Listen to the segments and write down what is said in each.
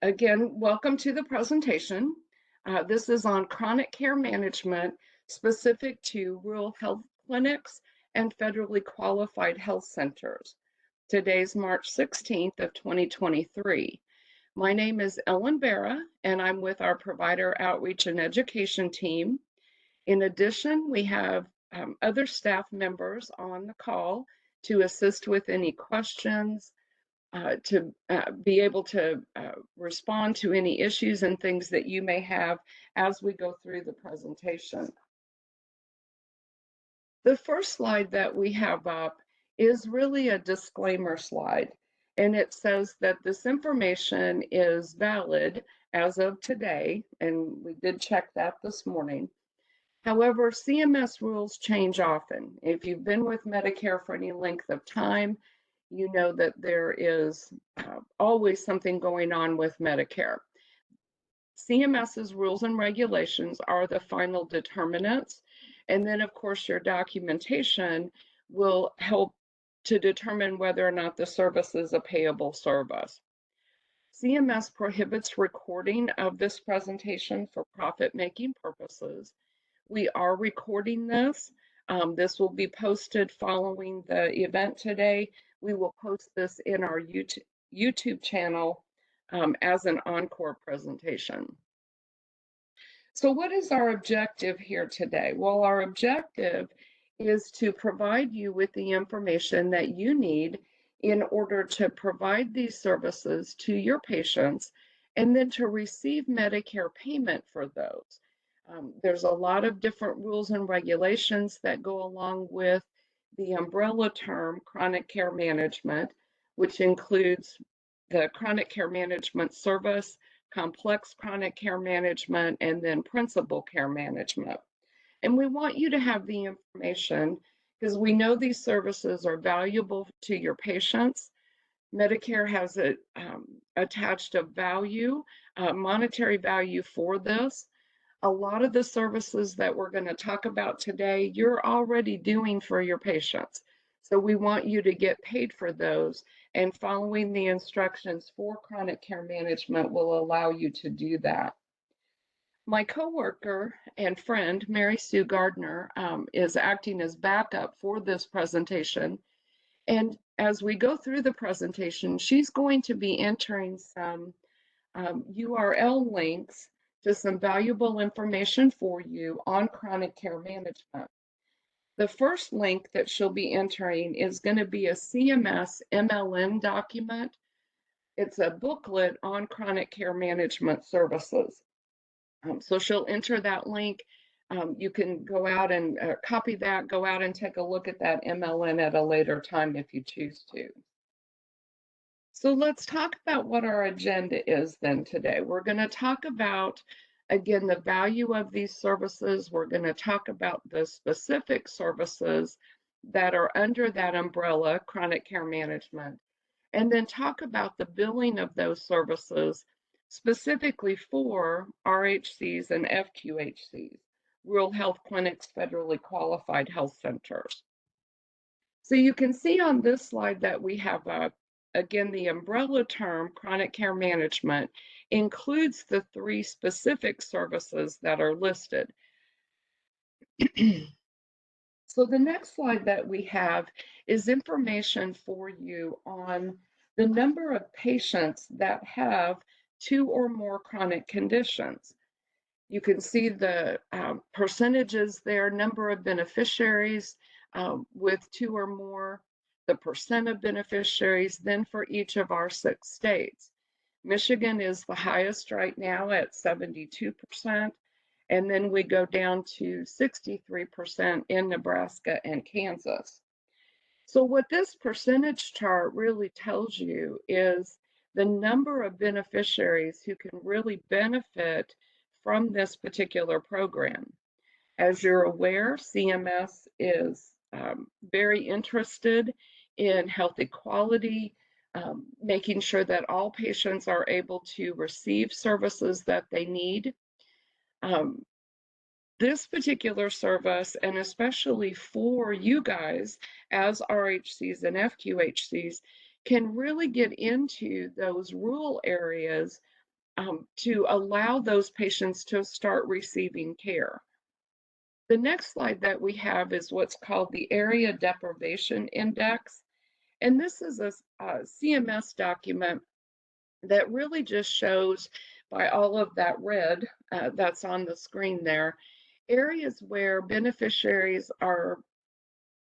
Again, welcome to the presentation. This is on chronic care management specific to rural health clinics and federally qualified health centers. Today's March 16th of 2023. My name is Ellen Barra, and I'm with our provider outreach and education team. In addition, we have other staff members on the call to assist with any questions, to be able to respond to any issues and things that you may have as we go through the presentation. The first slide that we have up is really a disclaimer slide, and it says that this information is valid as of today, and we did check that this morning. However, CMS rules change often. If you've been with Medicare for any length of time, you know that there is always something going on with Medicare. CMS's rules and regulations are the final determinants. And then, of course, your documentation will help to determine whether or not the service is a payable service. CMS prohibits recording of this presentation for profit-making purposes. We are recording this. This will be posted following the event today. We will post this in our YouTube channel as an encore presentation. So what is our objective here today? Well, our objective is to provide you with the information that you need in order to provide these services to your patients and then to receive Medicare payment for those. There's a lot of different rules and regulations that go along with the umbrella term chronic care management, which includes the chronic care management service, complex chronic care management, and then principal care management. And we want you to have the information because we know these services are valuable to your patients. Medicare has attached a value, monetary value for this. A lot of the services that we're going to talk about today, you're already doing for your patients. So we want you to get paid for those, and following the instructions for chronic care management will allow you to do that. My coworker and friend, Mary Sue Gardner, is acting as backup for this presentation. And as we go through the presentation, she's going to be entering some URL links to some valuable information for you on chronic care management. The first link that she'll be entering is going to be a CMS MLN document. It's a booklet on chronic care management services. So she'll enter that link. You can go out and copy that, go out and take a look at that MLN at a later time if you choose to. So let's talk about what our agenda is then today. We're going to talk about, again, the value of these services. We're going to talk about the specific services that are under that umbrella, chronic care management, and then talk about the billing of those services specifically for RHCs and FQHCs, rural health clinics, federally qualified health centers. So you can see on this slide that we have again, the umbrella term chronic care management includes the three specific services that are listed. So the next slide that we have is information for you on the number of patients that have 2 or more chronic conditions. You can see the percentages there, number of beneficiaries with 2 or more, the percent of beneficiaries, then for each of our 6 states. Michigan is the highest right now at 72%, and then we go down to 63% in Nebraska and Kansas. So what this percentage chart really tells you is the number of beneficiaries who can really benefit from this particular program. As you're aware, CMS is very interested in health equality, making sure that all patients are able to receive services that they need. This particular service, and especially for you guys as RHCs and FQHCs, can really get into those rural areas to allow those patients to start receiving care. The next slide that we have is what's called the Area Deprivation Index. And this is a CMS document that really just shows by all of that red that's on the screen there, areas where beneficiaries are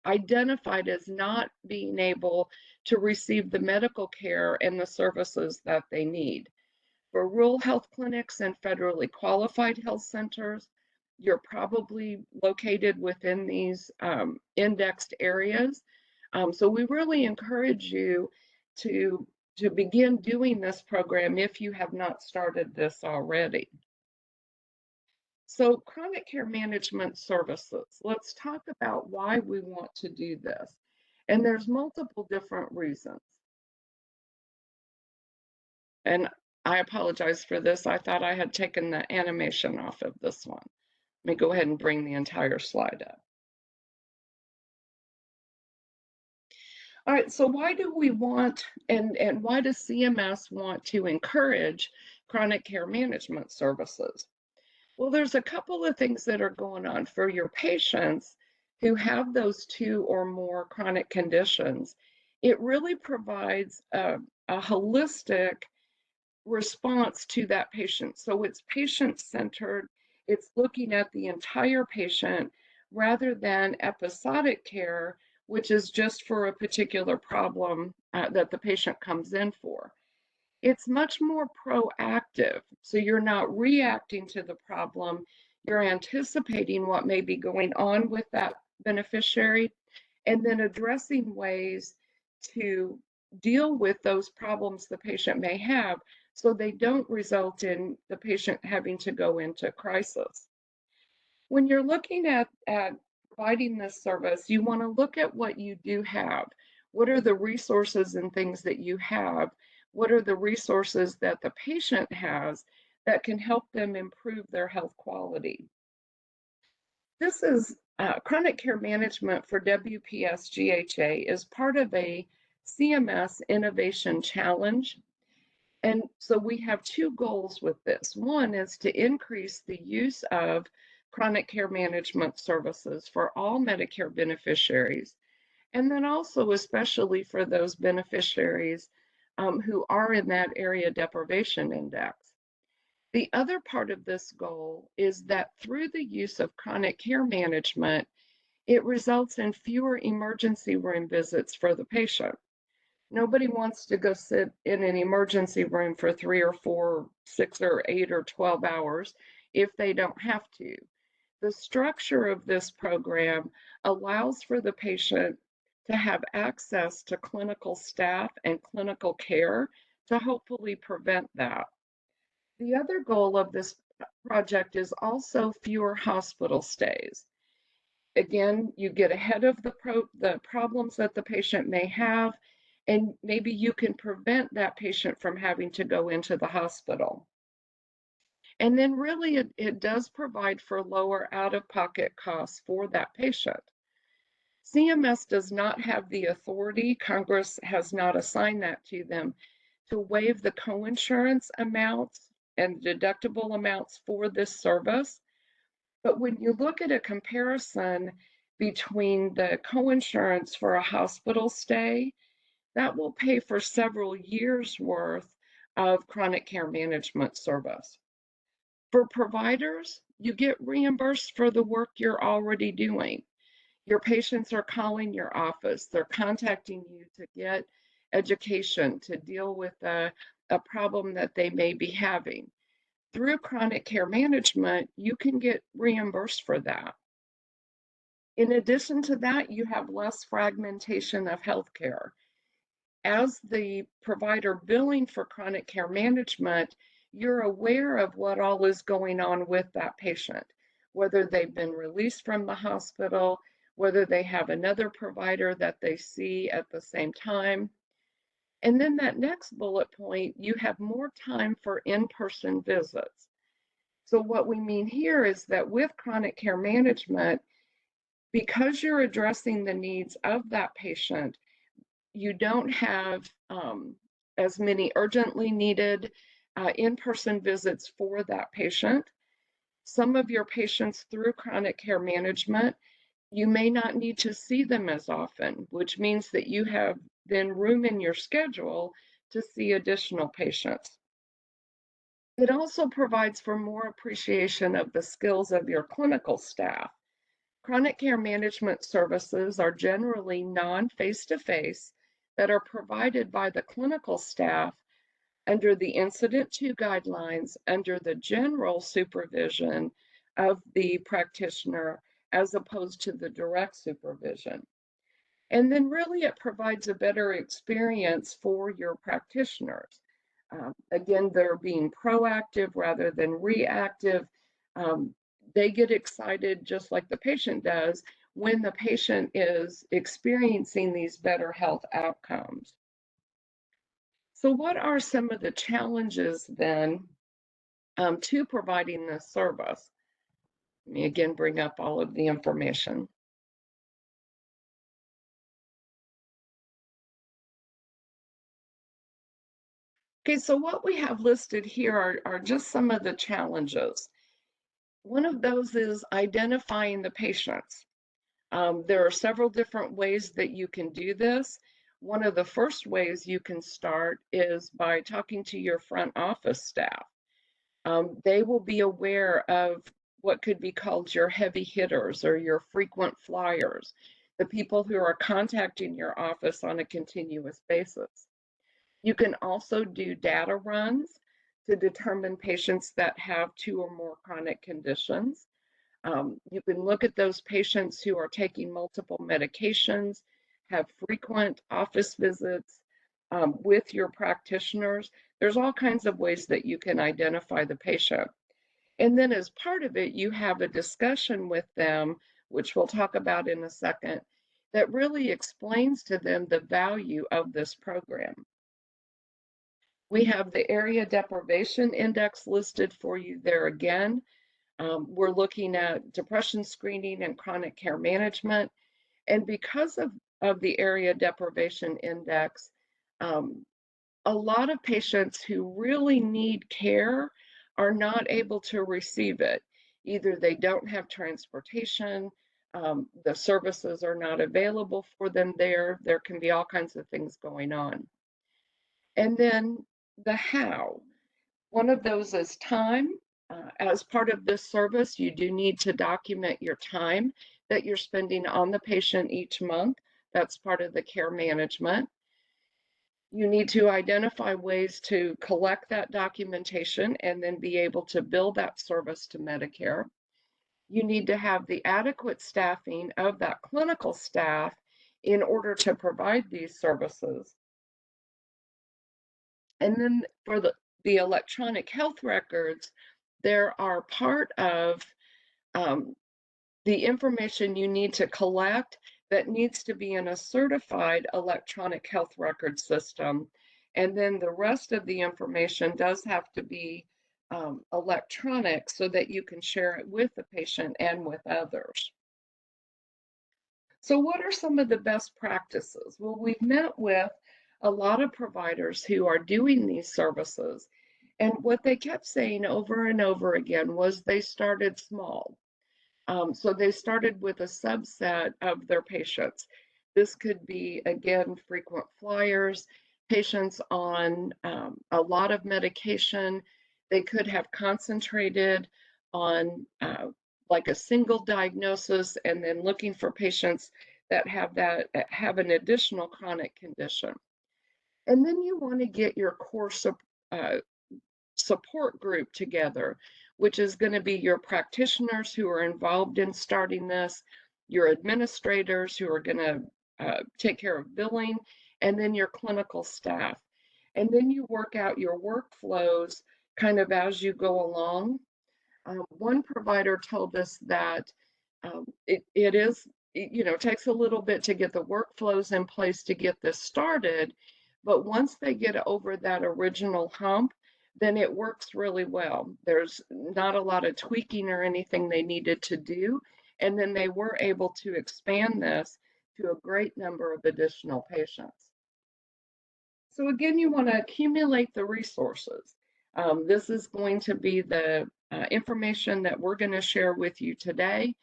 identified as not being able to receive the medical care and the services that they need. For rural health clinics and federally qualified health centers, you're probably located within these indexed areas. So we really encourage you to, to begin doing this program if you have not started this already. So chronic care management services, let's talk about why we want to do this. And there's multiple different reasons. And I apologize for this. I thought I had taken the animation off of this one. Let me go ahead and bring the entire slide up. All right, so why do we want, and why does CMS want to encourage chronic care management services? Well, there's a couple of things that are going on for your patients who have those 2 or more chronic conditions. It really provides a holistic response to that patient. So it's patient-centered, it's looking at the entire patient rather than episodic care, which is just for a particular problem that the patient comes in for. It's much more proactive. So you're not reacting to the problem, you're anticipating what may be going on with that beneficiary and then addressing ways to deal with those problems the patient may have so they don't result in the patient having to go into crisis. When you're looking at providing this service, you want to look at what you do have. What are the resources and things that you have? What are the resources that the patient has that can help them improve their health quality? This is chronic care management for WPS-GHA is part of a CMS Innovation Challenge. And so we have 2 goals with this. One is to increase the use of chronic care management services for all Medicare beneficiaries, and then also especially for those beneficiaries who are in that area deprivation index. The other part of this goal is that through the use of chronic care management, it results in fewer emergency room visits for the patient. Nobody wants to go sit in an emergency room for 3 or 4, 6 or 8 or 12 hours if they don't have to. The structure of this program allows for the patient to have access to clinical staff and clinical care to hopefully prevent that. The other goal of this project is also fewer hospital stays. Again, you get ahead of the problems that the patient may have, and maybe you can prevent that patient from having to go into the hospital. And then really it does provide for lower out-of-pocket costs for that patient. CMS does not have the authority, Congress has not assigned that to them, to waive the coinsurance amounts and deductible amounts for this service. But when you look at a comparison between the coinsurance for a hospital stay, that will pay for several years' worth of chronic care management service. For providers, you get reimbursed for the work you're already doing. Your patients are calling your office, they're contacting you to get education, to deal with a problem that they may be having. Through chronic care management, you can get reimbursed for that. In addition to that, you have less fragmentation of healthcare. As the provider billing for chronic care management, you're aware of what all is going on with that patient, whether they've been released from the hospital, whether they have another provider that they see at the same time. And then that next bullet point, you have more time for in-person visits. So what we mean here is that with chronic care management, because you're addressing the needs of that patient, you don't have as many urgently needed in-person visits for that patient. Some of your patients through chronic care management, you may not need to see them as often, which means that you have then room in your schedule to see additional patients. It also provides for more appreciation of the skills of your clinical staff. Chronic care management services are generally non-face-to-face that are provided by the clinical staff under the Incident to guidelines under the general supervision of the practitioner as opposed to the direct supervision. And then really it provides a better experience for your practitioners. Again, they're being proactive rather than reactive. They get excited just like the patient does when the patient is experiencing these better health outcomes. So what are some of the challenges then to providing this service? Let me again bring up all of the information. Okay, so what we have listed here are just some of the challenges. One of those is identifying the patients. There are several different ways that you can do this. One of the first ways you can start is by talking to your front office staff. They will be aware of what could be called your heavy hitters or your frequent flyers, the people who are contacting your office on a continuous basis. You can also do data runs to determine patients that have 2 or more chronic conditions. You can look at those patients who are taking multiple medications, have frequent office visits with your practitioners. There's all kinds of ways that you can identify the patient. And then as part of it, you have a discussion with them, which we'll talk about in a second, that really explains to them the value of this program. We have the area deprivation index listed for you there again. We're looking at depression screening and chronic care management. And because of the area deprivation index, a lot of patients who really need care are not able to receive it. Either they don't have transportation, the services are not available for them there can be all kinds of things going on. And then the how. One of those is time. As part of this service, you do need to document your time that you're spending on the patient each month. That's part of the care management. You need to identify ways to collect that documentation and then be able to bill that service to Medicare. You need to have the adequate staffing of that clinical staff in order to provide these services. And then for the electronic health records, there are part of the information you need to collect that needs to be in a certified electronic health record system. And then the rest of the information does have to be electronic so that you can share it with the patient and with others. So what are some of the best practices? Well, we've met with a lot of providers who are doing these services. And what they kept saying over and over again was they started small. So they started with a subset of their patients. This could be, again, frequent flyers, patients on a lot of medication. They could have concentrated on like a single diagnosis and then looking for patients that have an additional chronic condition. And then you want to get your core support group together, which is going to be your practitioners who are involved in starting this, your administrators who are going to take care of billing, and then your clinical staff. And then you work out your workflows kind of as you go along. One provider told us that it takes a little bit to get the workflows in place to get this started, but once they get over that original hump, then it works really well. There's not a lot of tweaking or anything they needed to do, and then they were able to expand this to a great number of additional patients. So again, you want to accumulate the resources. This is going to be the information that we're going to share with you today,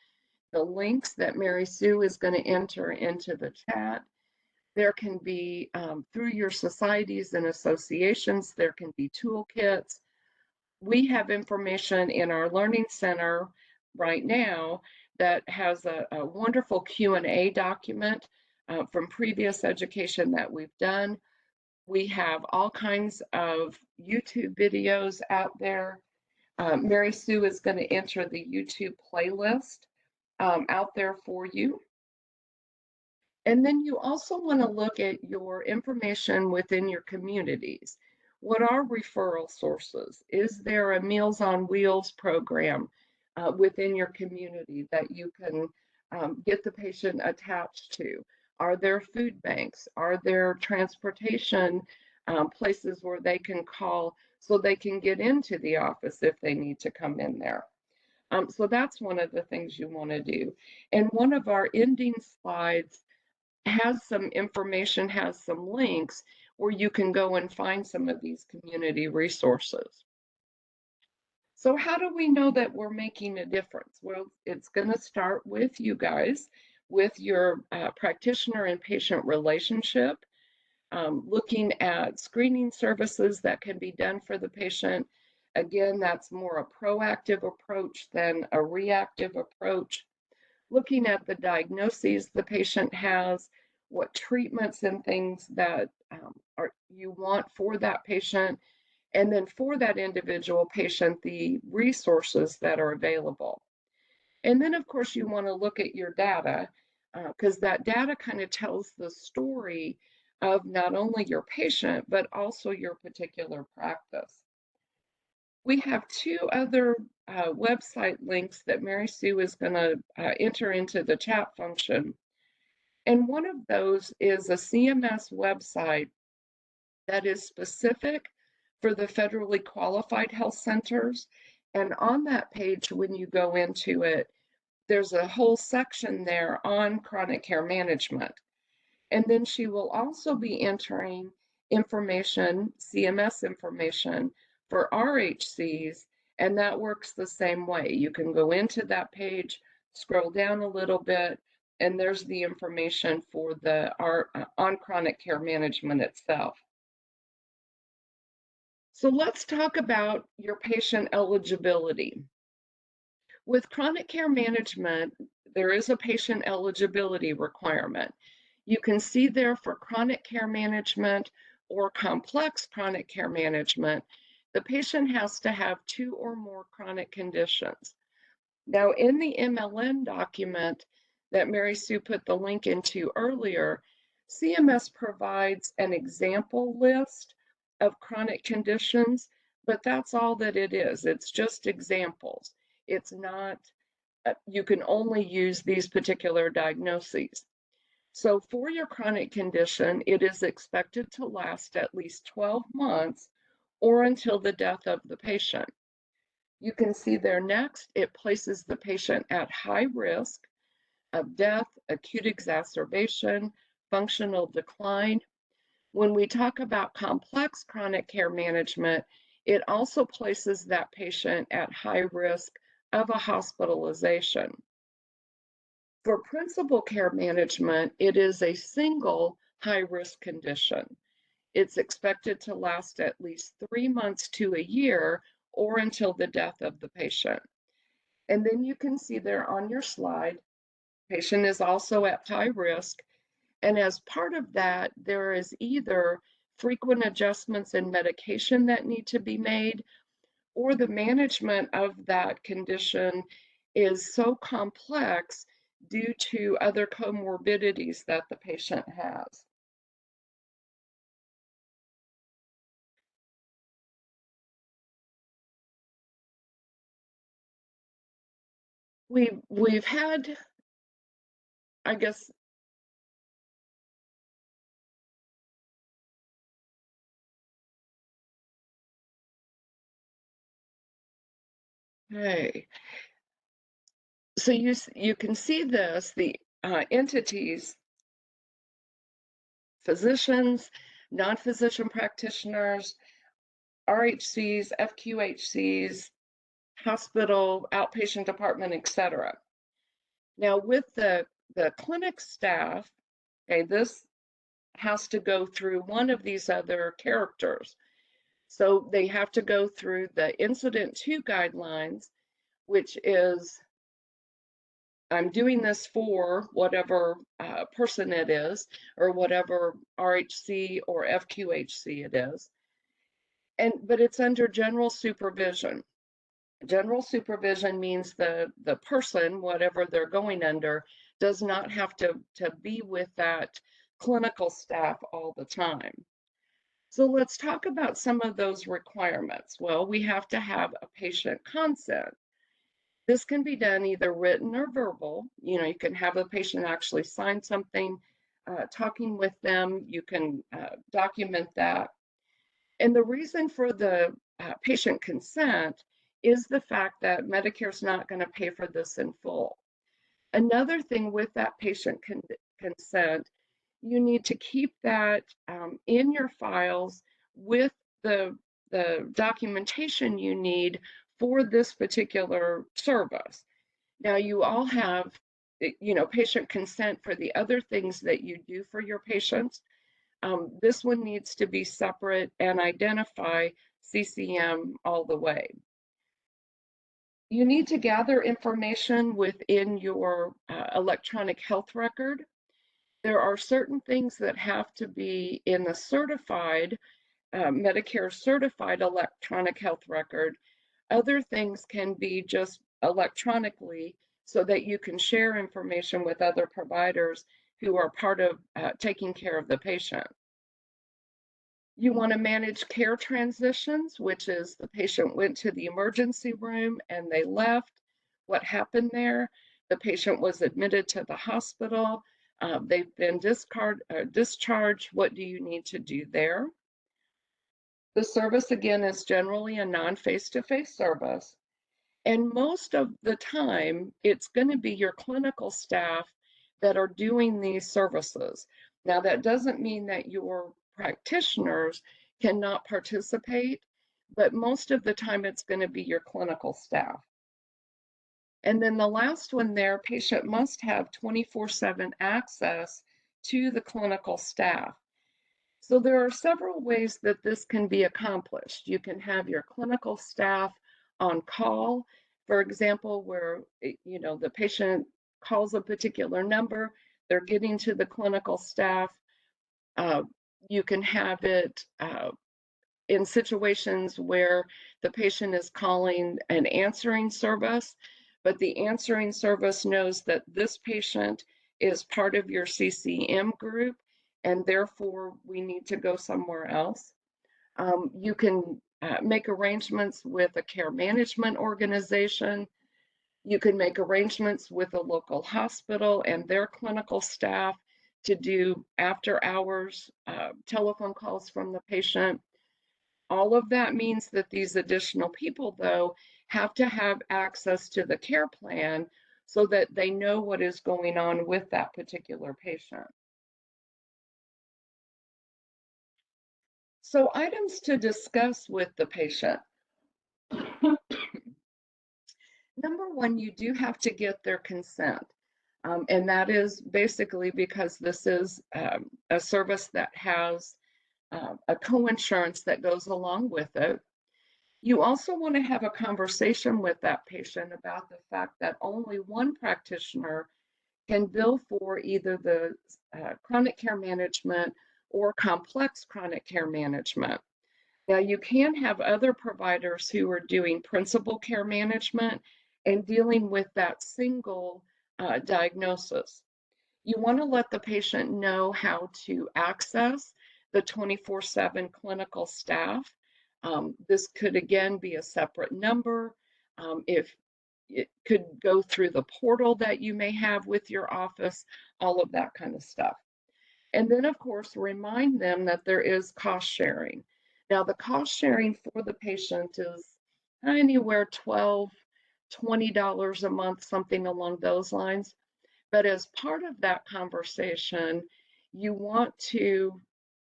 the links that Mary Sue is going to enter into the chat. There can be, through your societies and associations, there can be toolkits. We have information in our Learning Center right now that has a wonderful Q&A document from previous education that we've done. We have all kinds of YouTube videos out there. Mary Sue is going to enter the YouTube playlist out there for you. And then you also want to look at your information within your communities. What are referral sources? Is there a Meals on Wheels program within your community that you can get the patient attached to? Are there food banks? Are there transportation places where they can call so they can get into the office if they need to come in there? So that's one of the things you want to do. And one of our ending slides has some information, has some links where you can go and find some of these community resources. So how do we know that we're making a difference? Well, it's going to start with you guys, with your practitioner and patient relationship, looking at screening services that can be done for the patient. Again, that's more a proactive approach than a reactive approach. Looking at the diagnoses the patient has, what treatments and things that you want for that patient, and then for that individual patient, the resources that are available. And then, of course, you want to look at your data because that data kind of tells the story of not only your patient, but also your particular practice. We have two other website links that Mary Sue is going to enter into the chat function. And one of those is a CMS website that is specific for the federally qualified health centers. And on that page, when you go into it, there's a whole section there on chronic care management. And then she will also be entering information, CMS information for RHCs, and that works the same way. You can go into that page, scroll down a little bit, and there's the information for the on chronic care management itself. So let's talk about your patient eligibility. With chronic care management, there is a patient eligibility requirement. You can see there for chronic care management or complex chronic care management, the patient has to have 2 or more chronic conditions. Now, in the MLN document that Mary Sue put the link into earlier, CMS provides an example list of chronic conditions, but that's all that it is. It's just examples. It's not, you can only use these particular diagnoses. So for your chronic condition, it is expected to last at least 12 months or until the death of the patient. You can see there next, it places the patient at high risk of death, acute exacerbation, functional decline. When we talk about complex chronic care management, it also places that patient at high risk of a hospitalization. For principal care management, it is a single high-risk condition. It's expected to last at least 3 months to a year or until the death of the patient. And then you can see there on your slide, patient is also at high risk. And as part of that, there is either frequent adjustments in medication that need to be made, or the management of that condition is so complex due to other comorbidities that the patient has. We've had, I guess, hey, so you can see this, the entities, physicians, non-physician practitioners, RHCs, FQHCs, hospital, outpatient department, etc. Now with the clinic staff, okay, this has to go through one of these other characters. So they have to go through the incident 2 guidelines, which is I'm doing this for whatever person it is, or whatever RHC or FQHC it is. But it's under general supervision. General supervision means the person, whatever they're going under, does not have to be with that clinical staff all the time. So let's talk about some of those requirements. Well, we have to have a patient consent. This can be done either written or verbal. You know, you can have a patient actually sign something, talking with them, you can document that. And the reason for the patient consent is the fact that Medicare's not going to pay for this in full. Another thing with that patient consent, you need to keep that in your files with the documentation you need for this particular service. Now you all have, you know, patient consent for the other things that you do for your patients. This one needs to be separate and identify CCM all the way. You need to gather information within your electronic health record. There are certain things that have to be in the certified, Medicare certified electronic health record. Other things can be just electronically so that you can share information with other providers who are part of taking care of the patient. You want to manage care transitions, which is the patient went to the emergency room and they left. What happened there? The patient was admitted to the hospital. They've been discharged. What do you need to do there? The service, again, is generally a non-face-to-face service. And most of the time, it's going to be your clinical staff that are doing these services. Now, that doesn't mean that your practitioners cannot participate, but most of the time it's going to be your clinical staff. And then the last one there, patient must have 24/7 access to the clinical staff. So there are several ways that this can be accomplished. You can have your clinical staff on call, for example, where you know the patient calls a particular number, they're getting to the clinical staff. You can have it in situations where the patient is calling an answering service, but the answering service knows that this patient is part of your CCM group, and therefore we need to go somewhere else. You can make arrangements with a care management organization. You can make arrangements with a local hospital and their clinical staff to do after hours telephone calls from the patient. All of that means that these additional people, though, have to have access to the care plan so that they know what is going on with that particular patient. So items to discuss with the patient. Number one, you do have to get their consent. And that is basically because this is a service that has a co-insurance that goes along with it. You also want to have a conversation with that patient about the fact that only one practitioner can bill for either the chronic care management or complex chronic care management. Now, you can have other providers who are doing principal care management and dealing with that single diagnosis. You want to let the patient know how to access the 24/7 clinical staff. This could again be a separate number. If it could go through the portal that you may have with your office, all of that kind of stuff. And then, of course, remind them that there is cost sharing. Now, the cost sharing for the patient is anywhere $12, $20 a month, something along those lines. But as part of that conversation, you want to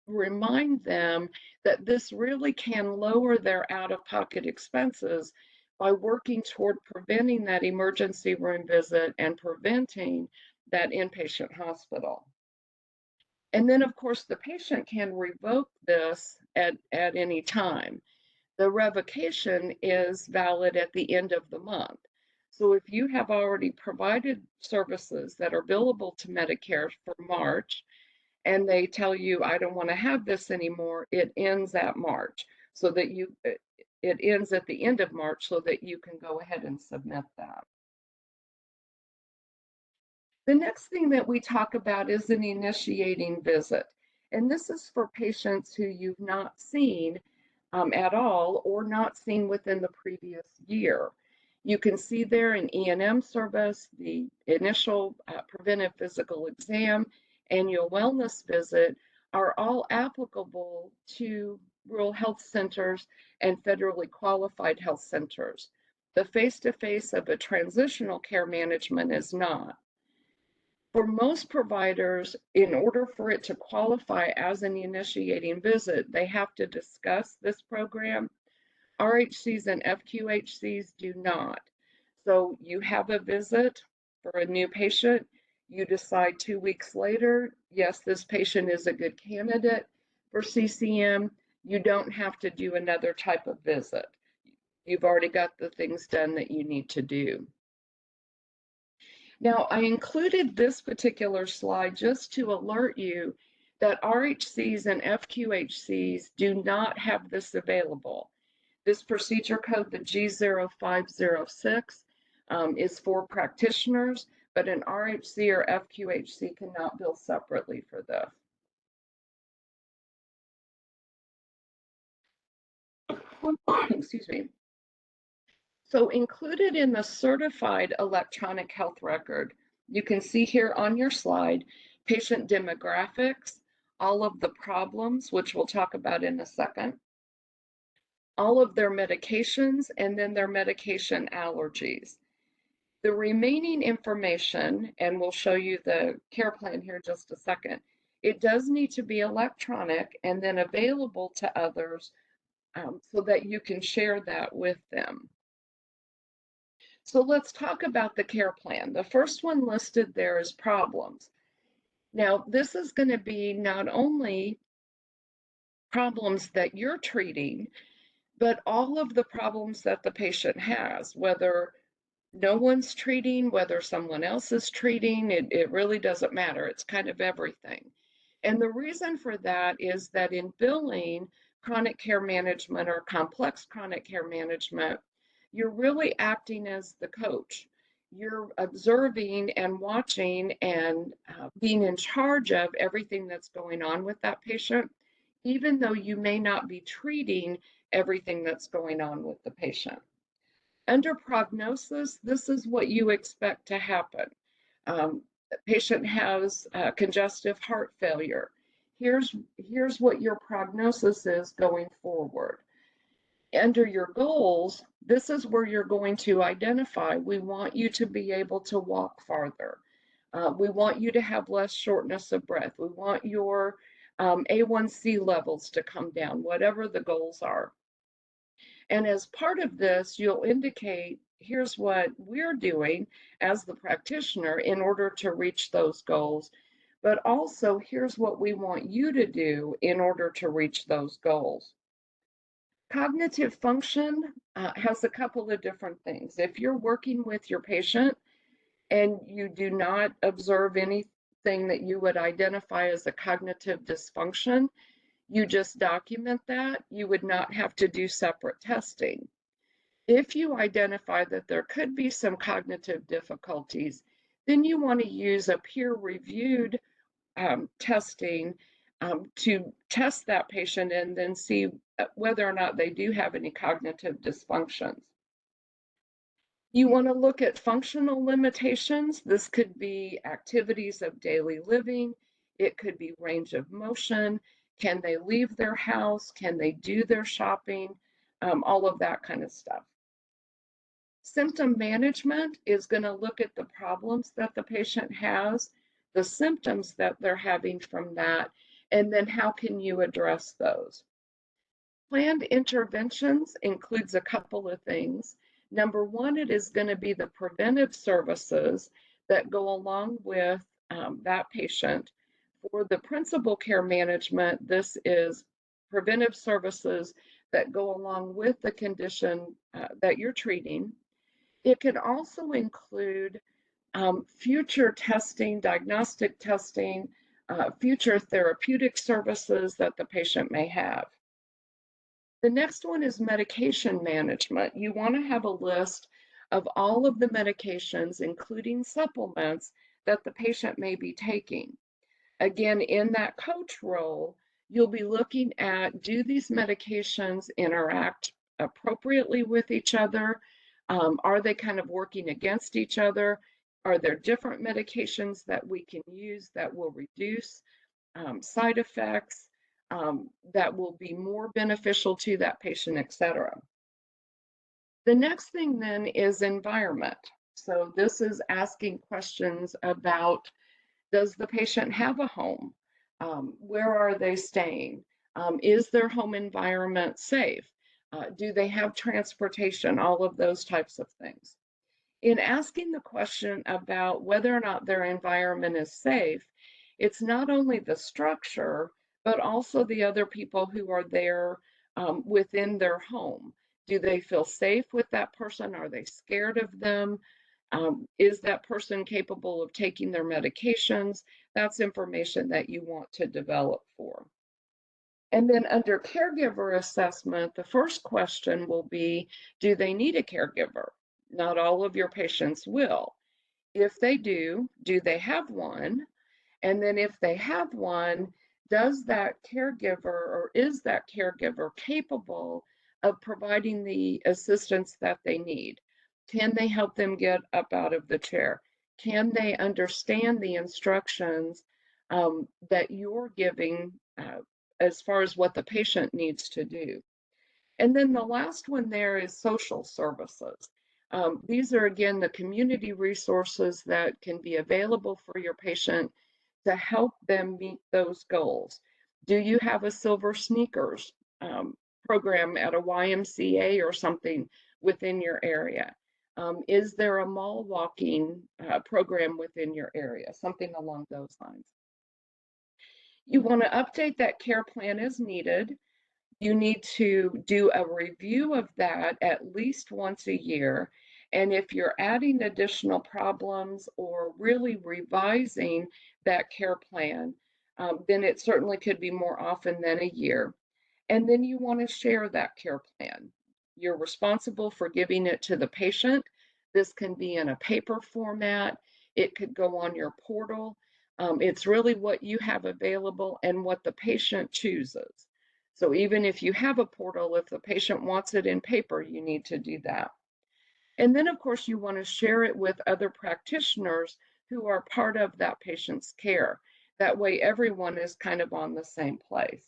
remind them that this really can lower their out-of-pocket expenses by working toward preventing that emergency room visit and preventing that inpatient hospital. And then, of course, the patient can revoke this at any time. The revocation is valid at the end of the month. So if you have already provided services that are billable to Medicare for March, and they tell you, I don't want to have this anymore, it ends at March, so that it ends at the end of March so that you can go ahead and submit that. The next thing that we talk about is an initiating visit. And this is for patients who you've not seen at all or not seen within the previous year. You can see there an E&M service, the initial preventive physical exam, annual wellness visit are all applicable to rural health centers and federally qualified health centers. The face-to-face of a transitional care management is not. For most providers, in order for it to qualify as an initiating visit, they have to discuss this program. RHCs and FQHCs do not. So you have a visit for a new patient, you decide 2 weeks later, yes, this patient is a good candidate for CCM. You don't have to do another type of visit. You've already got the things done that you need to do. Now, I included this particular slide just to alert you that RHCs and FQHCs do not have this available. This procedure code, the G0506, is for practitioners, but an RHC or FQHC cannot bill separately for this. Excuse me. So included in the certified electronic health record, you can see here on your slide, patient demographics, all of the problems, which we'll talk about in a second, all of their medications, and then their medication allergies. The remaining information, and we'll show you the care plan here in just a second, it does need to be electronic and then available to others so that you can share that with them. So let's talk about the care plan. The first one listed there is problems. Now, this is going to be not only problems that you're treating, but all of the problems that the patient has, whether no one's treating, whether someone else is treating, it really doesn't matter. It's kind of everything. And the reason for that is that in billing, chronic care management or complex chronic care management, you're really acting as the coach. You're observing and watching and being in charge of everything that's going on with that patient, even though you may not be treating everything that's going on with the patient. Under prognosis, this is what you expect to happen. The patient has congestive heart failure. Here's what your prognosis is going forward. Under your goals, this is where you're going to identify, we want you to be able to walk farther. We want you to have less shortness of breath. We want your A1C levels to come down, whatever the goals are. And as part of this, you'll indicate, here's what we're doing as the practitioner in order to reach those goals, but also here's what we want you to do in order to reach those goals. Cognitive function has a couple of different things. If you're working with your patient and you do not observe anything that you would identify as a cognitive dysfunction, you just document that, you would not have to do separate testing. If you identify that there could be some cognitive difficulties, then you want to use a peer-reviewed testing to test that patient and then see whether or not they do have any cognitive dysfunctions. You want to look at functional limitations. This could be activities of daily living. It could be range of motion. Can they leave their house? Can they do their shopping? All of that kind of stuff. Symptom management is going to look at the problems that the patient has, the symptoms that they're having from that, And then how can you address those? Planned interventions includes a couple of things. Number one, it is going to be the preventive services that go along with that patient. For the principal care management, this is preventive services that go along with the condition that you're treating. It can also include future testing, diagnostic testing, future therapeutic services that the patient may have. The next one is medication management. You want to have a list of all of the medications, including supplements, that the patient may be taking. Again, in that coach role, you'll be looking at, do these medications interact appropriately with each other? Are they kind of working against each other? Are there different medications that we can use that will reduce side effects, that will be more beneficial to that patient, etc. The next thing then is environment. So this is asking questions about, does the patient have a home? Where are they staying? Is their home environment safe? Do they have transportation? All of those types of things. In asking the question about whether or not their environment is safe, it's not only the structure, but also the other people who are there within their home. Do they feel safe with that person? Are they scared of them? Is that person capable of taking their medications? That's information that you want to develop for. And then under caregiver assessment, the first question will be, do they need a caregiver? Not all of your patients will. If they do they have one? And then if they have one, does that caregiver or is that caregiver capable of providing the assistance that they need? Can they help them get up out of the chair? Can they understand the instructions that you're giving as far as what the patient needs to do? And then the last one there is social services. These are, again, the community resources that can be available for your patient to help them meet those goals. Do you have a Silver Sneakers program at a YMCA or something within your area? Is there a mall walking program within your area? Something along those lines. You want to update that care plan as needed. You need to do a review of that at least once a year. And if you're adding additional problems or really revising that care plan, then it certainly could be more often than a year. And then you want to share that care plan. You're responsible for giving it to the patient. This can be in a paper format. It could go on your portal. It's really what you have available and what the patient chooses. So even if you have a portal, if the patient wants it in paper, you need to do that. And then, of course, you want to share it with other practitioners who are part of that patient's care. That way, everyone is kind of on the same place.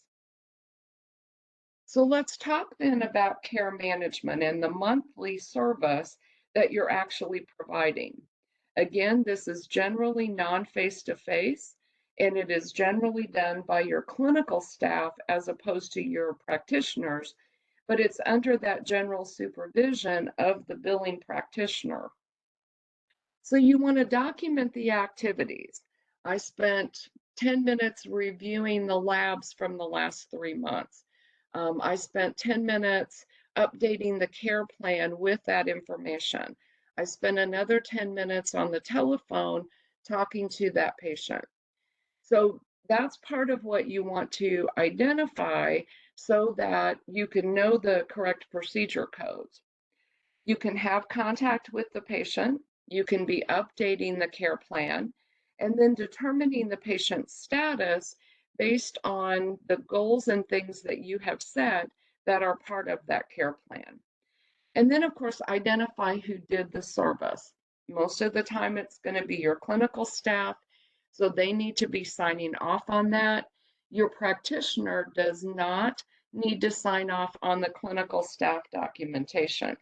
So let's talk then about care management and the monthly service that you're actually providing. Again, this is generally non-face-to-face, and it is generally done by your clinical staff as opposed to your practitioners, but it's under that general supervision of the billing practitioner. So you want to document the activities. I spent 10 minutes reviewing the labs from the last 3 months. I spent 10 minutes updating the care plan with that information. I spent another 10 minutes on the telephone talking to that patient. So that's part of what you want to identify so that you can know the correct procedure codes. You can have contact with the patient. You can be updating the care plan and then determining the patient's status based on the goals and things that you have set that are part of that care plan. And then, of course, identify who did the service. Most of the time, it's going to be your clinical staff, so they need to be signing off on that. Your practitioner does not need to sign off on the clinical staff documentation.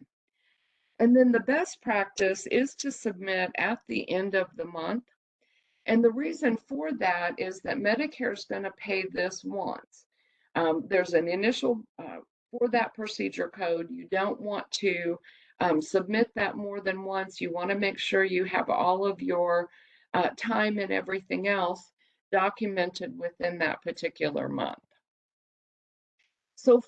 And then the best practice is to submit at the end of the month And the reason for that is that Medicare is going to pay this once. There's an initial for that procedure code. You don't want to submit that more than once. You want to make sure you have all of your time and everything else documented within that particular month. So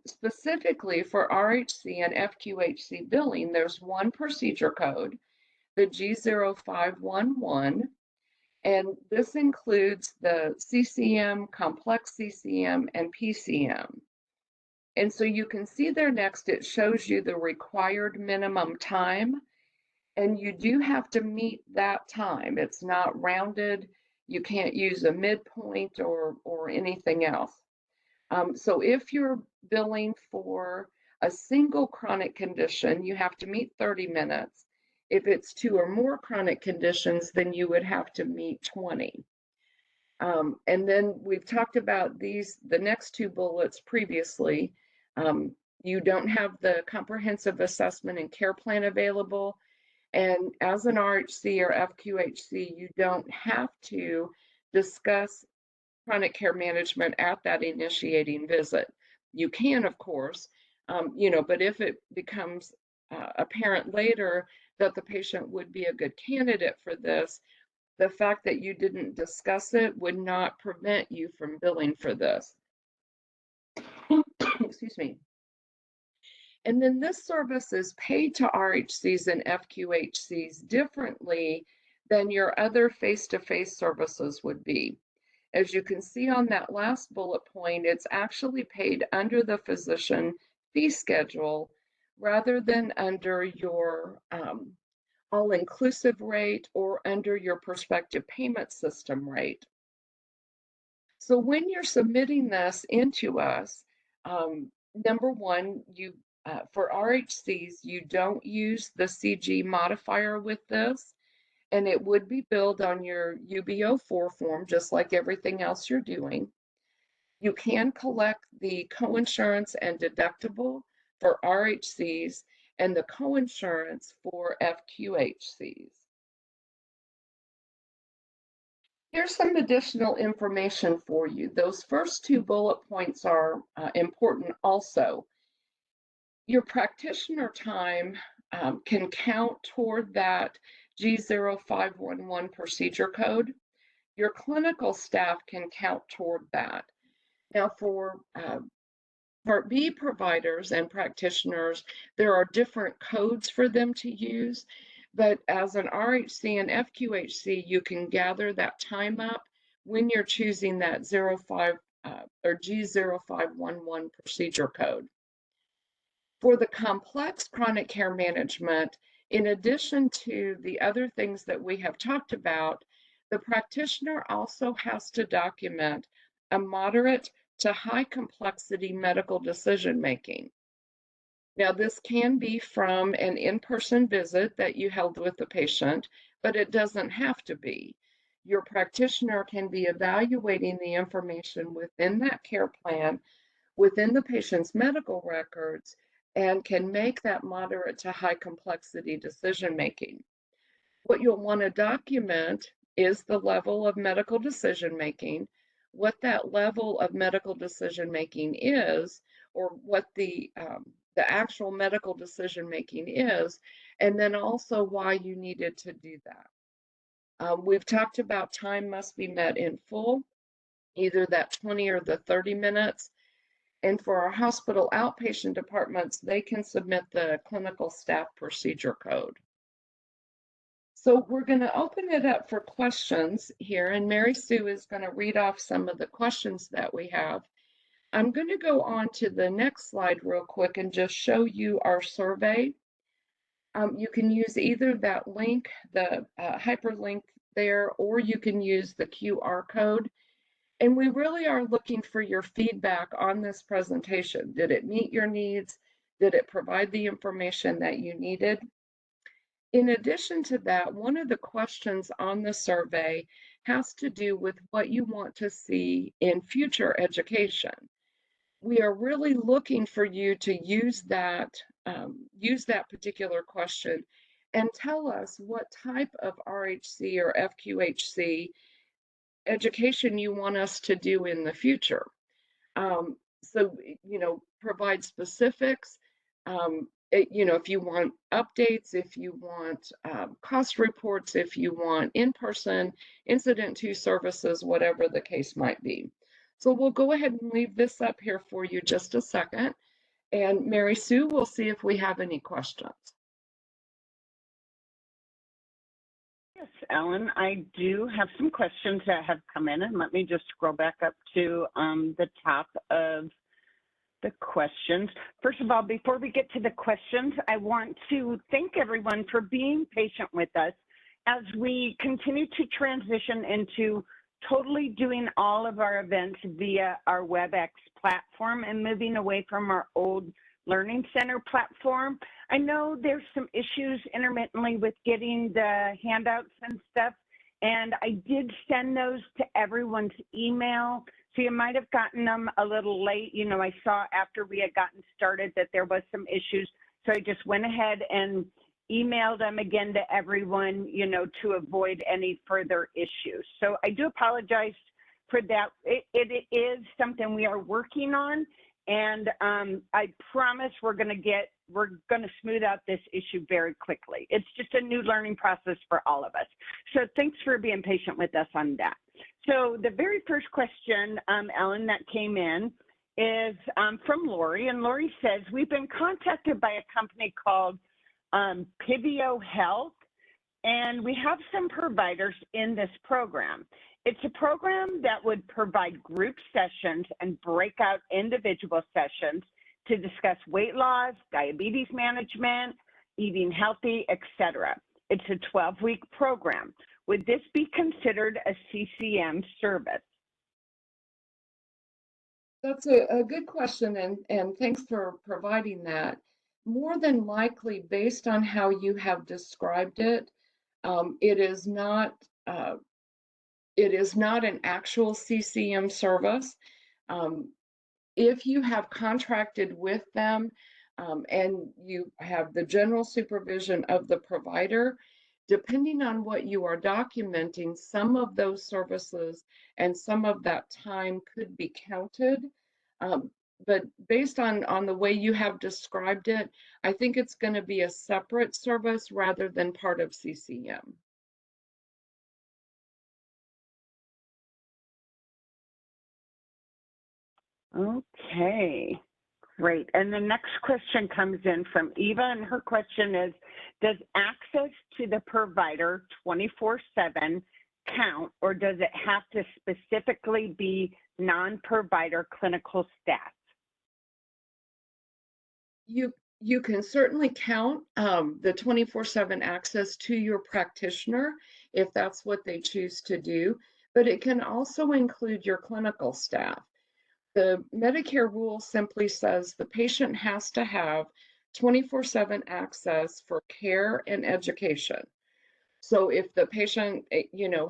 specifically for RHC and FQHC billing, there's one procedure code, the G0511, and this includes the CCM, complex CCM, and PCM. And so you can see there next, it shows you the required minimum time, and you do have to meet that time. It's not rounded. You can't use a midpoint or anything else. So if you're billing for a single chronic condition, you have to meet 30 minutes. If it's 2 or more chronic conditions, then you would have to meet 20. And then we've talked about the next 2 bullets previously. You don't have the comprehensive assessment and care plan available. And as an RHC or FQHC, you don't have to discuss chronic care management at that initiating visit. You can, of course, but if it becomes apparent later that the patient would be a good candidate for this, the fact that you didn't discuss it would not prevent you from billing for this. Excuse me. And then this service is paid to RHCs and FQHCs differently than your other face-to-face services would be. As you can see on that last bullet point, it's actually paid under the physician fee schedule rather than under your all-inclusive rate or under your prospective payment system rate. So when you're submitting this into us, number one, for RHCs, you don't use the CG modifier with this, and it would be billed on your UB04 form, just like everything else you're doing. You can collect the coinsurance and deductible for RHCs and the coinsurance for FQHCs. Here's some additional information for you. Those first 2 bullet points are important also. Your practitioner time can count toward that G0511 procedure code. Your clinical staff can count toward that. Now for Part B providers and practitioners, there are different codes for them to use, but as an RHC and FQHC, you can gather that time up when you're choosing that 05 or G0511 procedure code. For the complex chronic care management, in addition to the other things that we have talked about, the practitioner also has to document a moderate to high complexity medical decision making. Now, this can be from an in-person visit that you held with the patient, but it doesn't have to be. Your practitioner can be evaluating the information within that care plan, within the patient's medical records, and can make that moderate to high complexity decision making. What you'll want to document is the level of medical decision making, what that level of medical decision making is, or what the actual medical decision making is, and then also why you needed to do that. We've talked about time must be met in full, either that 20 or the 30 minutes. And for our hospital outpatient departments, they can submit the clinical staff procedure code. So we're going to open it up for questions here, and Mary Sue is going to read off some of the questions that we have. I'm going to go on to the next slide real quick and just show you our survey. You can use either that link, the hyperlink there, or you can use the QR code. And we really are looking for your feedback on this presentation. Did it meet your needs? Did it provide the information that you needed? In addition to that, one of the questions on the survey has to do with what you want to see in future education. We are really looking for you to use that particular question and tell us what type of RHC or FQHC education you want us to do in the future. So, provide specifics. If you want updates, if you want cost reports, if you want in-person incident to services, whatever the case might be. So we'll go ahead and leave this up here for you just a second. And Mary Sue, we'll see if we have any questions. Yes, Ellen, I do have some questions that have come in, and let me just scroll back up to the top of the questions. First of all, before we get to the questions, I want to thank everyone for being patient with us as we continue to transition into totally doing all of our events via our WebEx platform and moving away from our old Learning Center platform. I know there's some issues intermittently with getting the handouts and stuff, and I did send those to everyone's email, so you might have gotten them a little late. I saw after we had gotten started that there was some issues, so I just went ahead and emailed them again to everyone, to avoid any further issues. So I do apologize for that. It is something we are working on, and I promise we're going to smooth out this issue very quickly. It's just a new learning process for all of us. So thanks for being patient with us on that. So the very first question, Ellen, that came in is from Lori, and Lori says, we've been contacted by a company called Pivio Health, and we have some providers in this program. It's a program that would provide group sessions and breakout individual sessions to discuss weight loss, diabetes management, eating healthy, etc. It's a 12-week program. Would this be considered a CCM service? That's a good question, and thanks for providing that. More than likely, based on how you have described it, it is not an actual CCM service. If you have contracted with them and you have the general supervision of the provider, depending on what you are documenting, some of those services and some of that time could be counted. But based on the way you have described it, I think it's going to be a separate service rather than part of CCM. Okay, great. And the next question comes in from Eva, and her question is, does access to the provider 24/7 count, or does it have to specifically be non-provider clinical staff? You can certainly count the 24/7 access to your practitioner if that's what they choose to do, but it can also include your clinical staff. The Medicare rule simply says the patient has to have 24/7 access for care and education. So if the patient,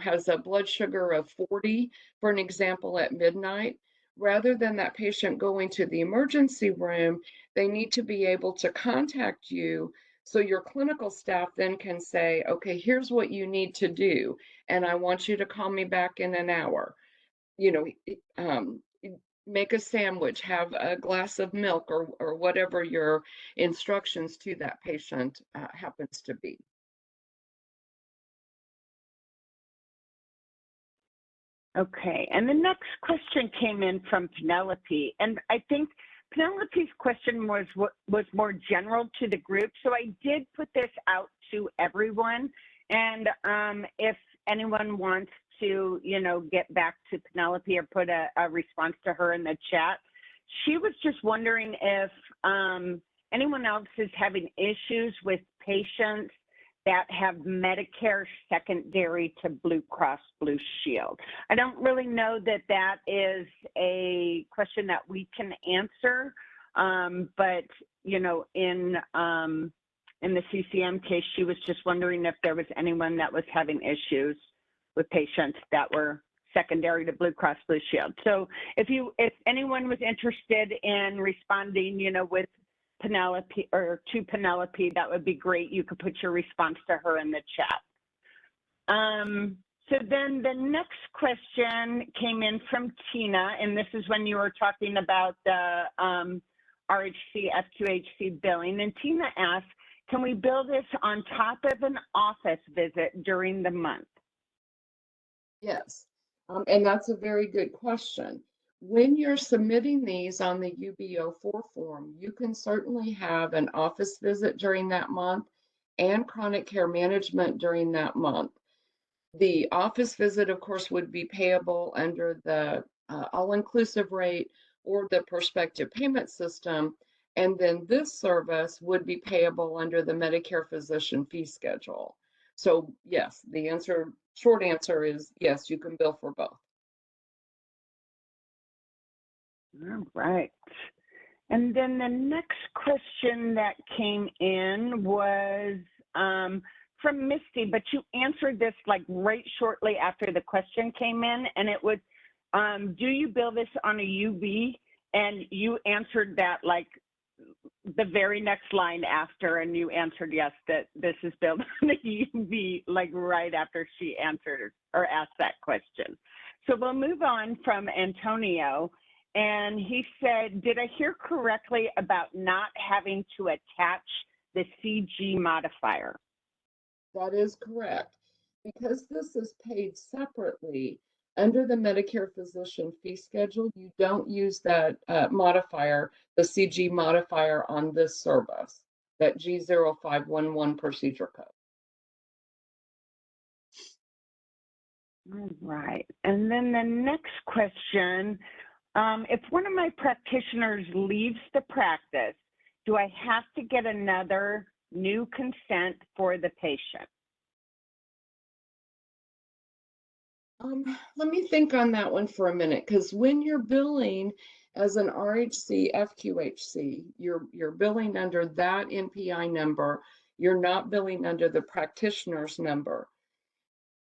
has a blood sugar of 40, for an example, at midnight, rather than that patient going to the emergency room, they need to be able to contact you so your clinical staff then can say, okay, here's what you need to do, and I want you to call me back in an hour. Make a sandwich, have a glass of milk, or whatever your instructions to that patient happens to be. Okay, and the next question came in from Penelope, and I think Penelope's question was more general to the group, so I did put this out to everyone, and if anyone wants to, get back to Penelope or put a response to her in the chat, she was just wondering if anyone else is having issues with patients that have Medicare secondary to Blue Cross Blue Shield. I don't really know that that is a question that we can answer, but in the CCM case, she was just wondering if there was anyone that was having issues with patients that were secondary to Blue Cross Blue Shield. So if anyone was interested in responding, with Penelope, or to Penelope, that would be great. You could put your response to her in the chat. So then the next question came in from Tina, and this is when you were talking about the RHC, FQHC billing. And Tina asked, can we bill this on top of an office visit during the month? Yes, and that's a very good question. When you're submitting these on the UB04 form, you can certainly have an office visit during that month and chronic care management during that month. The office visit, of course, would be payable under the all-inclusive rate or the prospective payment system. And then this service would be payable under the Medicare physician fee schedule. So yes, the short answer is yes, you can bill for both. All right. And then the next question that came in was from Misty, but you answered this like right shortly after the question came in, and it was, do you bill this on a UB? And you answered that like the very next line after, and you answered yes, that this is billed on a UB, like right after she answered or asked that question. So we'll move on from Antonio, and he said, did I hear correctly about not having to attach the CG modifier? That is correct. Because this is paid separately under the Medicare physician fee schedule, you don't use that modifier, the CG modifier on this service, that G0511 procedure code. All right. And then the next question, if one of my practitioners leaves the practice, do I have to get another new consent for the patient? Let me think on that one for a minute, because when you're billing as an RHC, FQHC, you're billing under that NPI number. You're not billing under the practitioner's number.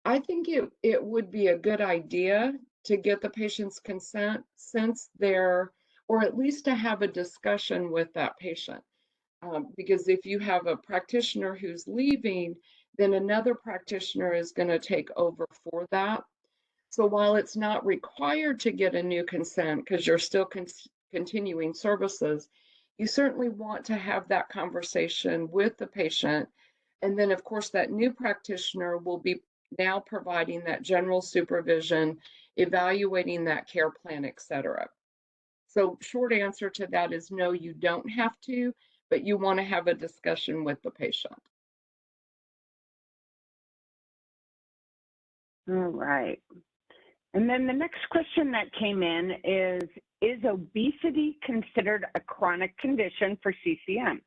I think it would be a good idea to get the patient's consent since they're, or at least to have a discussion with that patient. Because if you have a practitioner who's leaving, then another practitioner is going to take over for that. So while it's not required to get a new consent because you're still continuing services, you certainly want to have that conversation with the patient. And then, of course, that new practitioner will be now providing that general supervision, evaluating that care plan, et cetera. So short answer to that is no, you don't have to, but you want to have a discussion with the patient. All right. And then the next question that came in is obesity considered a chronic condition for CCM?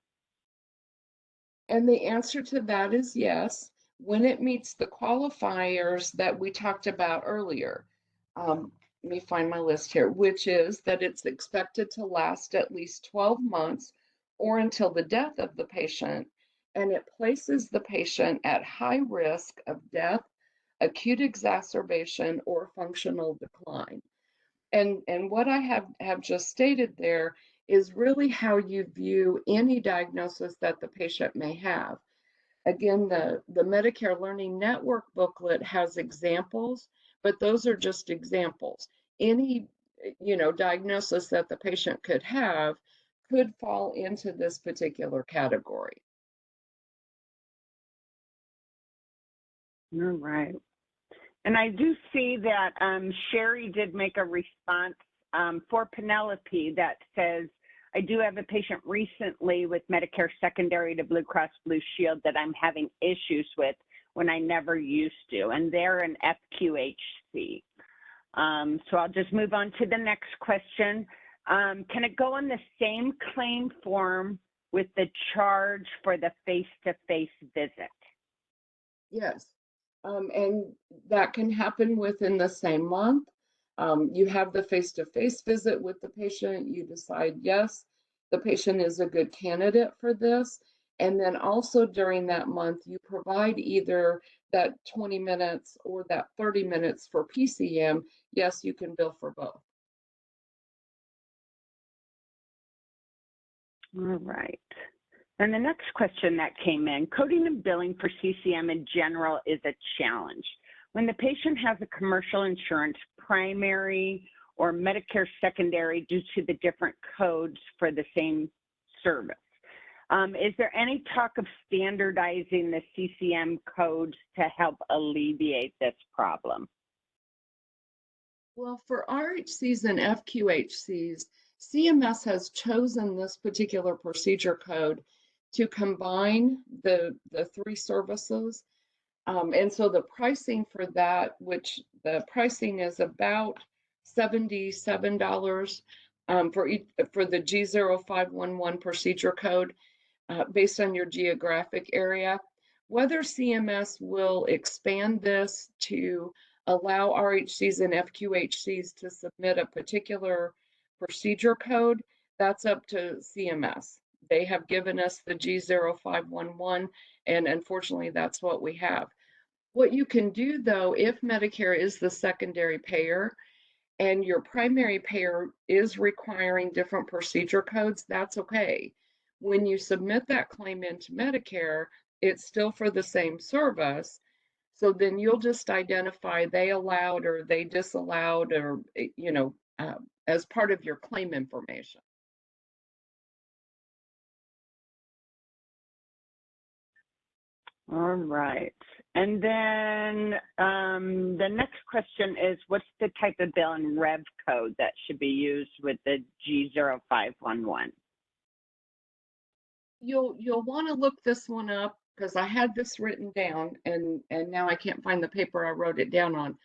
And the answer to that is yes, when it meets the qualifiers that we talked about earlier. Let me find my list here, which is that it's expected to last at least 12 months or until the death of the patient, and it places the patient at high risk of death, acute exacerbation, or functional decline. And what I have just stated there is really how you view any diagnosis that the patient may have. Again, the Medicare Learning Network booklet has examples, but those are just examples. Any, diagnosis that the patient could have could fall into this particular category. All right. And I do see that Sherry did make a response for Penelope that says, I do have a patient recently with Medicare secondary to Blue Cross Blue Shield that I'm having issues with when I never used to, and they're an FQHC. So I'll just move on to the next question. Can it go on the same claim form with the charge for the face-to-face visit? Yes. And that can happen within the same month. You have the face-to-face visit with the patient. You decide, yes, the patient is a good candidate for this. And then also during that month, you provide either that 20 minutes or that 30 minutes for PCM. Yes, you can bill for both. All right. And the next question that came in, coding and billing for CCM in general is a challenge. When the patient has a commercial insurance primary or Medicare secondary due to the different codes for the same service. Is there any talk of standardizing the CCM codes to help alleviate this problem? Well, for RHCs and FQHCs, CMS has chosen this particular procedure code to combine the three services. And so the pricing for that, which the pricing is about $77 for the G0511 procedure code based on your geographic area. Whether CMS will expand this to allow RHCs and FQHCs to submit a particular procedure code, that's up to CMS. They have given us the G0511, and unfortunately, that's what we have. What you can do, though, if Medicare is the secondary payer and your primary payer is requiring different procedure codes, that's okay. When you submit that claim into Medicare, it's still for the same service. So then you'll just identify they allowed or they disallowed or, as part of your claim information. All right. And then the next question is, what's the type of bill and rev code that should be used with the G0511? You'll want to look this one up because I had this written down and now I can't find the paper I wrote it down on.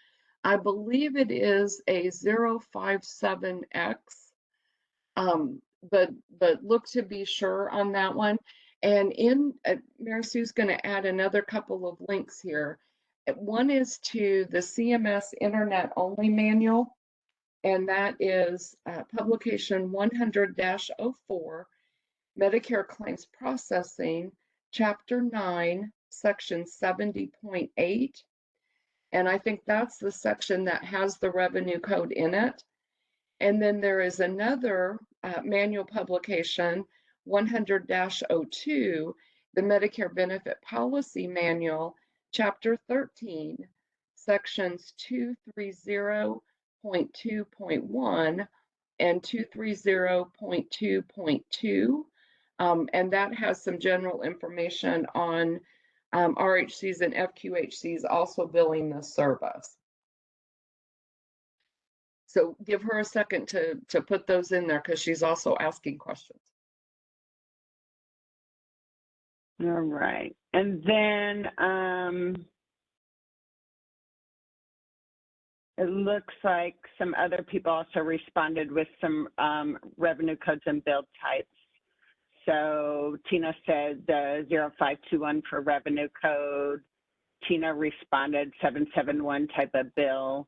I believe it is a 057X, but look to be sure on that one. And Mary Sue's going to add another couple of links here. One is to the CMS Internet Only Manual, and that is publication 100-04, Medicare Claims Processing, Chapter 9, Section 70.8. And I think that's the section that has the revenue code in it. And then there is another manual publication, 100-02, the Medicare Benefit Policy Manual, Chapter 13, Sections 230.2.1 and 230.2.2. And that has some general information on RHCs and FQHCs also billing this service. So give her a second to put those in there because she's also asking questions. All right. And then it looks like some other people also responded with some revenue codes and bill types. So Tina said the 0521 for revenue code. Tina responded 771 type of bill.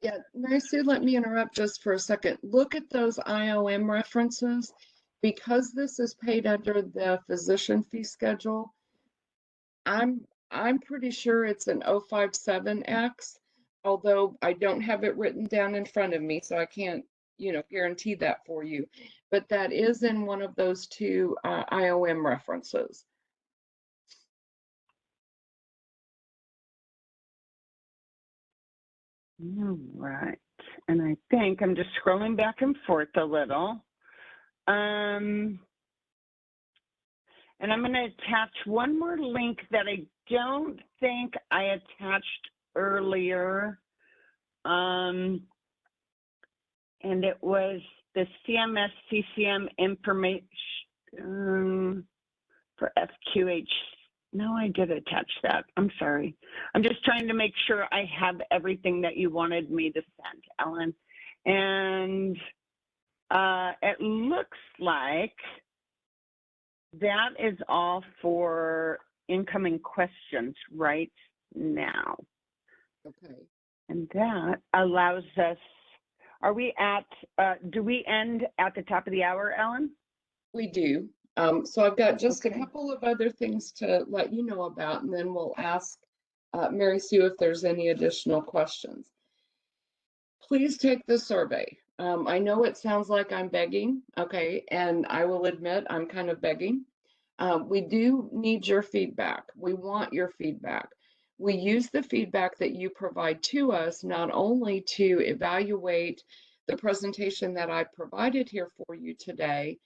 Yeah, Mary Sue, let me interrupt just for a second. Look at those IOM references. Because this is paid under the physician fee schedule, I'm pretty sure it's an 057X, although I don't have it written down in front of me, so I can't, guarantee that for you. But that is in one of those two IOM references. All right. And I think I'm just scrolling back and forth a little. And I'm going to attach one more link that I don't think I attached earlier. And it was the CMS CCM information for FQH. No, I did attach that. I'm sorry. I'm just trying to make sure I have everything that you wanted me to send, Ellen. And it looks like that is all for incoming questions right now. Okay. And that allows us, are we at, do we end at the top of the hour, Ellen? We do. So I've got just a couple of other things to let you know about, and then we'll ask Mary Sue if there's any additional questions. please take the survey. I know it sounds like I'm begging, okay, and I will admit I'm kind of begging. We do need your feedback. We want your feedback. We use the feedback that you provide to us not only to evaluate the presentation that I provided here for you today,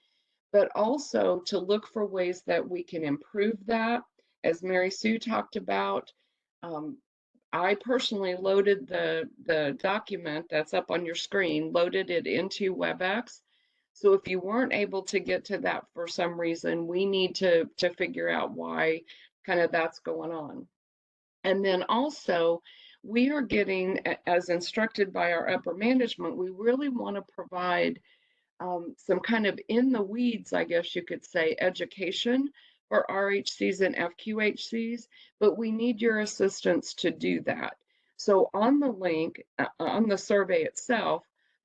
but also to look for ways that we can improve that. As Mary Sue talked about, um, I personally loaded the document that's up on your screen, loaded it into WebEx. So if you weren't able to get to that for some reason, we need to figure out why kind of that's going on. And then also, we are getting, as instructed by our upper management, we really want to provide some kind of in the weeds, I guess you could say, education for RHCs and FQHCs, but we need your assistance to do that. So on the link, on the survey itself,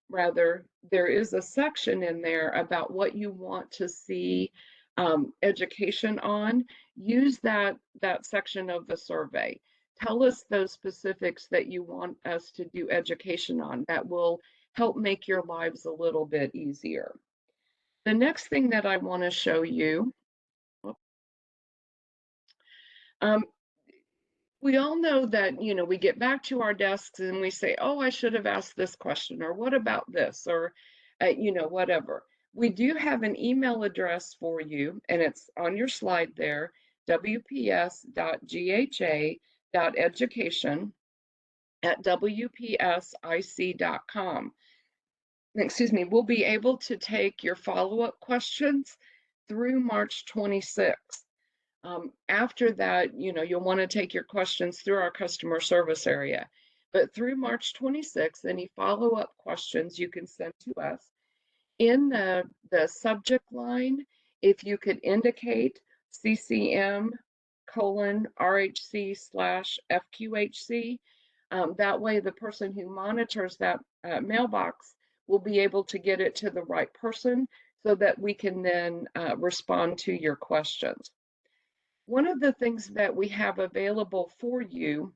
rather, there is a section in there about what you want to see education on. Use that section of the survey. Tell us those specifics that you want us to do education on that will help make your lives a little bit easier. The next thing that I want to show you, um, we all know that, we get back to our desks and we say, oh, I should have asked this question, or what about this, or, whatever. We do have an email address for you, and it's on your slide there, wps.gha.education@wpsic.com. Excuse me, we'll be able to take your follow-up questions through March 26th. After that, you'll want to take your questions through our customer service area. But through March 26th, any follow-up questions you can send to us. In the subject line, if you could indicate CCM :RHC/FQHC, that way the person who monitors that mailbox will be able to get it to the right person so that we can then respond to your questions. One of the things that we have available for you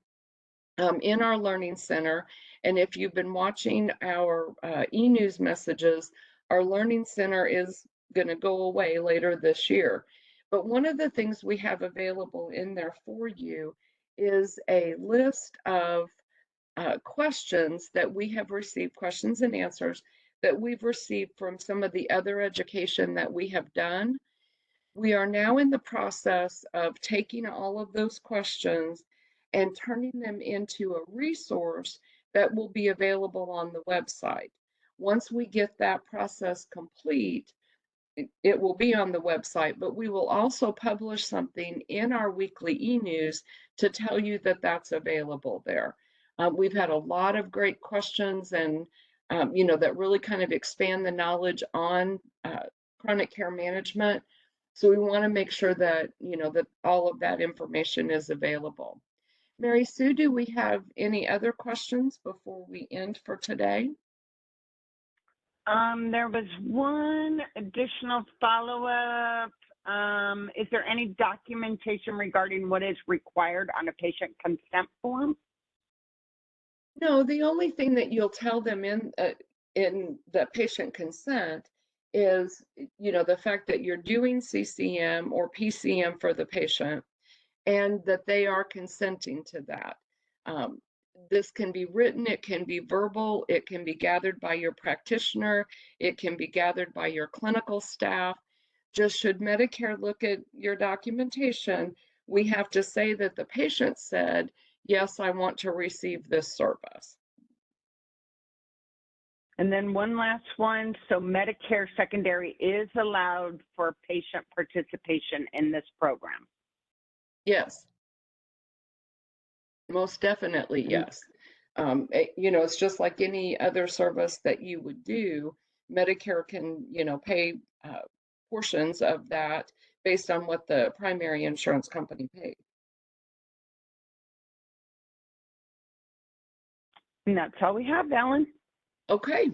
in our Learning Center, and if you've been watching our e-news messages, our Learning Center is going to go away later this year. But one of the things we have available in there for you is a list of questions that we have received, questions and answers that we've received from some of the other education that we have done. We are now in the process of taking all of those questions and turning them into a resource that will be available on the website. Once we get that process complete, it will be on the website, but we will also publish something in our weekly e-news to tell you that that's available there. We've had a lot of great questions and, that really kind of expand the knowledge on chronic care management. So we want to make sure that, that all of that information is available. Mary Sue, do we have any other questions before we end for today? There was one additional follow-up. Is there any documentation regarding what is required on a patient consent form? No, the only thing that you'll tell them in the patient consent is, the fact that you're doing CCM or PCM for the patient and that they are consenting to that. This can be written, it can be verbal, it can be gathered by your practitioner, it can be gathered by your clinical staff. Just should Medicare look at your documentation, we have to say that the patient said, yes, I want to receive this service. And then one last one. So Medicare secondary is allowed for patient participation in this program? Yes. Most definitely, yes. It's just like any other service that you would do. Medicare can, pay portions of that based on what the primary insurance company paid. And that's all we have, Ellen. Okay,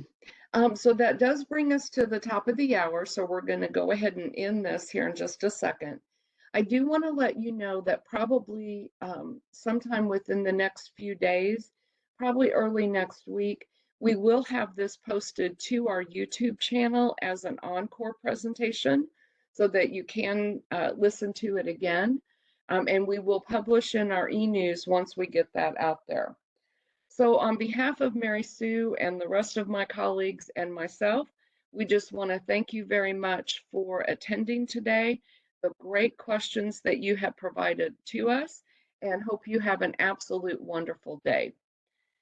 so that does bring us to the top of the hour. So we're going to go ahead and end this here in just a second. I do want to let you know that probably sometime within the next few days, probably early next week, We will have this posted to our YouTube channel as an encore presentation so that you can listen to it again. And we will publish in our e-news once we get that out there. So on behalf of Mary Sue and the rest of my colleagues and myself, we just want to thank you very much for attending today, the great questions that you have provided to us, and hope you have an absolute wonderful day.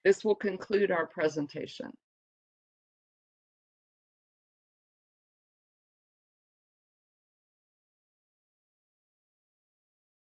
This will conclude our presentation.